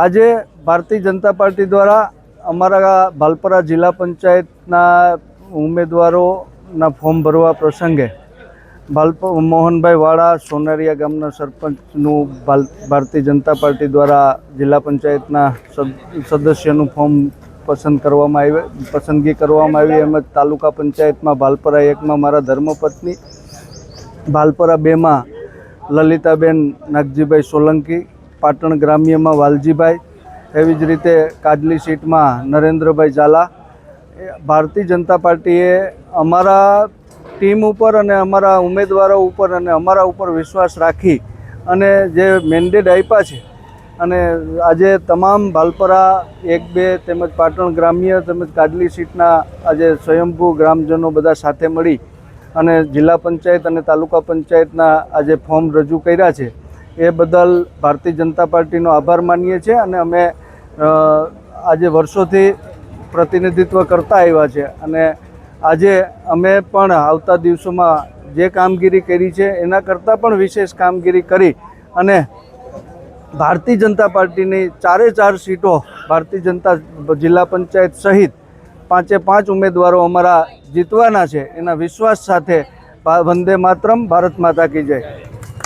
આજે ભારતીય જનતા પાર્ટી દ્વારા અમાरा भालपरा जिला पंचायतना उम्मीदवारों फॉर्म भरवा प्रसंगे मोहनभाई वाड़ा सोनारिया गामना सरपंचनु भारतीय जनता पार्टी द्वारा जिला पंचायतना सदस्यनु फॉर्म पसंदगी करवामां आवी। एम तालुका पंचायत में भालपरा 1 में मारा धर्मपत्नी, भालपरा 2 में ललिताबेन नागजीभाई सोलंकी, पाटण ग्राम्य में वालजीभाई, एवी ज रीते काजली सीट में नरेन्द्रभाई झाला। भारतीय जनता पार्टीए अमारा टीम पर अने अमारा उम्मीदवारों पर अने अमारा उपर विश्वास राखी अने जे मेन्डेट आप्या छे अने आजे तमाम भालपरा 1-2 तेमज पाटण ग्राम्य तेमज काजली सीटना आजे स्वयंभू ग्रामजनों बधा साथे मळी अने जिला पंचायत अने तालुका पंचायतना आजे फॉर्म रजू कर्या छे। ए बदल भारतीय जनता पार्टीनो आभार मानीए छीए अने अमे आज वर्षोथी प्रतिनिधित्व करता आव्या छे अने आजे अमे पण आवता दिवसोमां जे कामगीरी करी छे एना करता पण विशेष कामगीरी करी अने भारतीय जनता पार्टीनी 4 सीटों भारतीय जनता जिला पंचायत सहित 5 उम्मीदवारों अमारा जीतवाना छे एना विश्वास साथे वंदे मातरम, भारत माता की जय।